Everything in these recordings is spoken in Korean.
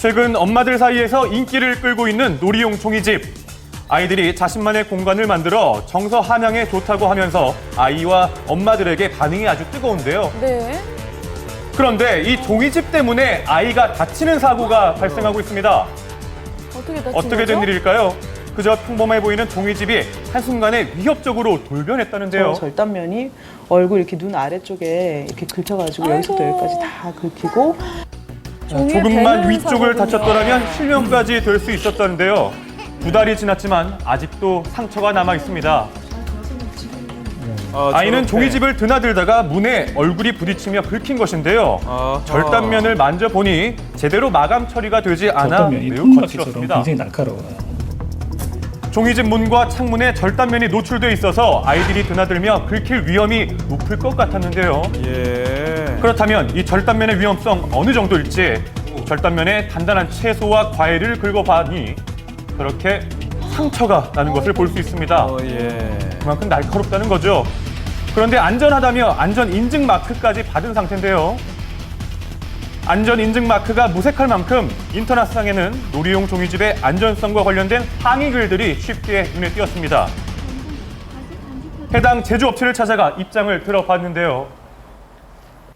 최근 엄마들 사이에서 인기를 끌고 있는 놀이용 종이집. 아이들이 자신만의 공간을 만들어 정서 함양에 좋다고 하면서 아이와 엄마들에게 반응이 아주 뜨거운데요. 네. 그런데 이 종이집 때문에 아이가 다치는 사고가 발생하고 있습니다. 어떻게 다친 어떻게 된 거죠? 일일까요? 그저 평범해 보이는 종이집이 한순간에 위협적으로 돌변했다는데요. 절단면이 얼굴 이렇게 눈 아래쪽에 이렇게 긁혀가지고 여기서부터 아이고. 여기까지 다 긁히고 종이에 조금만 베는 위쪽을 사고군요. 다쳤더라면 실명까지 될 수 있었다는데요. 2달이 지났지만 아직도 상처가 남아 있습니다. 아이는 종이집을 드나들다가 문에 얼굴이 부딪히며 긁힌 것인데요. 절단면을 만져보니 제대로 마감 처리가 되지 않아 절단면이 매우 통같이처럼 거칠었습니다. 굉장히 날카로워요. 종이집 문과 창문에 절단면이 노출돼 있어서 아이들이 드나들며 긁힐 위험이 높을 것 같았는데요. 그렇다면 이 절단면의 위험성 어느 정도일지 절단면에 단단한 채소와 과일을 긁어봐니 그렇게 상처가 나는 것을 볼 수 있습니다. 그만큼 날카롭다는 거죠. 그런데 안전하다며 안전 인증 마크까지 받은 상태인데요. 안전 인증 마크가 무색할 만큼 인터넷상에는 놀이용 종이집의 안전성과 관련된 항의 글들이 쉽게 눈에 띄었습니다. 해당 제조업체를 찾아가 입장을 들어봤는데요.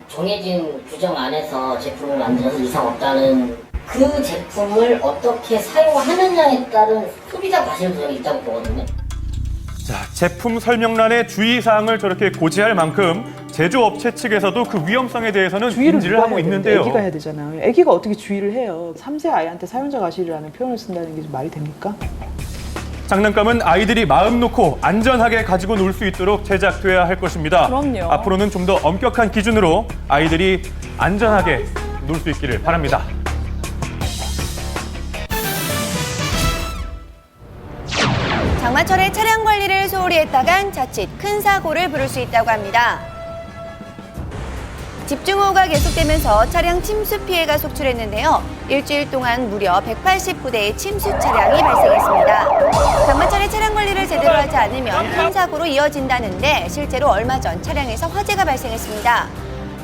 정해진 규정 안에서 제품을 만들어서 이상 없다는 그 제품을 어떻게 사용하느냐에 따른 소비자 과실도 있다고 보거든요. 자, 제품 설명란에 주의사항을 저렇게 고지할 만큼 제조업체 측에서도 그 위험성에 대해서는 주의를 인지를 누가 하고 해야 되는데 있는데요. 애기가 해야 되잖아요. 애기가 어떻게 주의를 해요? 3세 아이한테 사용자 과실이라는 표현을 쓴다는 게 말이 됩니까? 장난감은 아이들이 마음 놓고 안전하게 가지고 놀 수 있도록 제작돼야 할 것입니다. 그럼요. 앞으로는 좀 더 엄격한 기준으로 아이들이 안전하게 놀 수 있기를 바랍니다. 장마철에 차량 관리를 소홀히 했다간 자칫 큰 사고를 부를 수 있다고 합니다. 집중호우가 계속되면서 차량 침수 피해가 속출했는데요. 일주일 동안 무려 189대의 침수 차량이 발생했습니다. 장마철에 차량 관리를 제대로 하지 않으면 큰 사고로 이어진다는데 실제로 얼마 전 차량에서 화재가 발생했습니다.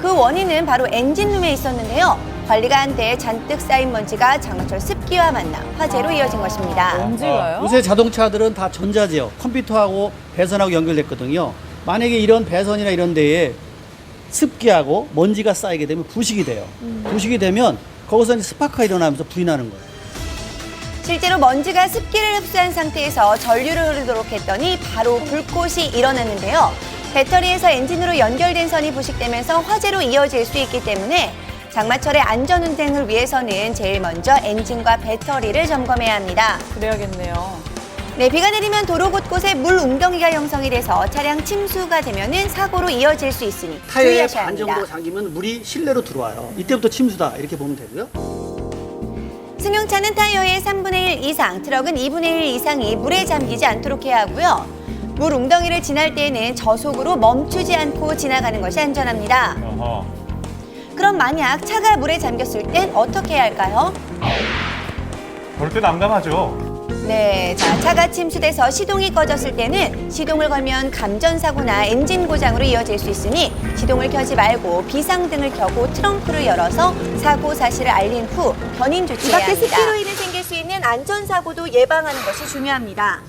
그 원인은 바로 엔진룸에 있었는데요. 관리가 안 돼 잔뜩 쌓인 먼지가 장마철 습기와 만나 화재로 이어진 것입니다. 언제가요? 요새 자동차들은 다 전자제어, 컴퓨터하고 배선하고 연결됐거든요. 만약에 이런 배선이나 이런 데에 습기하고 먼지가 쌓이게 되면 부식이 돼요. 부식이 되면 거기서 이제 스파크가 일어나면서 불이 나는 거예요. 실제로 먼지가 습기를 흡수한 상태에서 전류를 흐르도록 했더니 바로 불꽃이 일어났는데요. 배터리에서 엔진으로 연결된 선이 부식되면서 화재로 이어질 수 있기 때문에 장마철의 안전운행을 위해서는 제일 먼저 엔진과 배터리를 점검해야 합니다. 그래야겠네요. 네, 비가 내리면 도로 곳곳에 물 웅덩이가 형성이 돼서 차량 침수가 되면은 사고로 이어질 수 있으니 타이어에 주의하셔야 반 합니다. 정도 잠기면 물이 실내로 들어와요. 이때부터 침수다 이렇게 보면 되고요. 승용차는 타이어의 3분의 1 이상, 트럭은 2분의 1 이상이 물에 잠기지 않도록 해야 하고요. 물 웅덩이를 지날 때에는 저속으로 멈추지 않고 지나가는 것이 안전합니다. 그럼 만약 차가 물에 잠겼을 땐 어떻게 해야 할까요? 그럴 때 난감하죠. 네, 자, 차가 침수돼서 시동이 꺼졌을 때는 시동을 걸면 감전사고나 엔진 고장으로 이어질 수 있으니 시동을 켜지 말고 비상등을 켜고 트렁크를 열어서 사고 사실을 알린 후 견인 조치해야 합니다. 밖에 습기로 인해 생길 수 있는 안전사고도 예방하는 것이 중요합니다.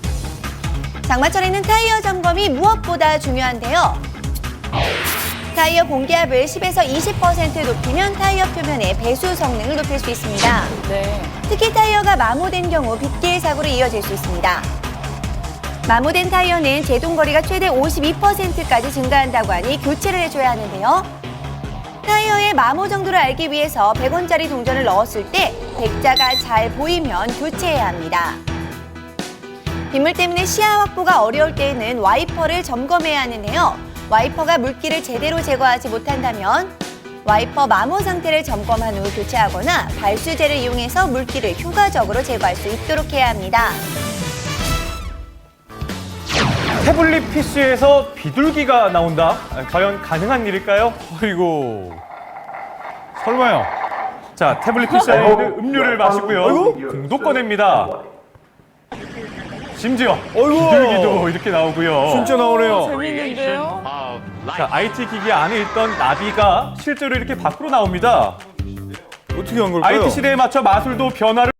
장마철에는 타이어 점검이 무엇보다 중요한데요. 타이어 공기압을 10에서 20% 높이면 타이어 표면의 배수 성능을 높일 수 있습니다. 네. 특히 타이어가 마모된 경우 빗길 사고로 이어질 수 있습니다. 마모된 타이어는 제동거리가 최대 52%까지 증가한다고 하니 교체를 해줘야 하는데요. 타이어의 마모 정도를 알기 위해서 100원짜리 동전을 넣었을 때 백자가 잘 보이면 교체해야 합니다. 빗물 때문에 시야 확보가 어려울 때에는 와이퍼를 점검해야 하는데요. 와이퍼가 물기를 제대로 제거하지 못한다면 와이퍼 마모 상태를 점검한 후 교체하거나 발수제를 이용해서 물기를 효과적으로 제거할 수 있도록 해야 합니다. 태블릿 PC에서 비둘기가 나온다? 과연 가능한 일일까요? 아이고. 설마요. 자, 태블릿 PC 아이들 음료를 마시고요. 공도 꺼냅니다. 심지어 비둘기도 이렇게 나오고요. 진짜 나오네요. 재밌는데요? 자, IT 기기 안에 있던 나비가 실제로 이렇게 밖으로 나옵니다. 어떻게 한 걸까요? IT 시대에 맞춰 마술도 변화를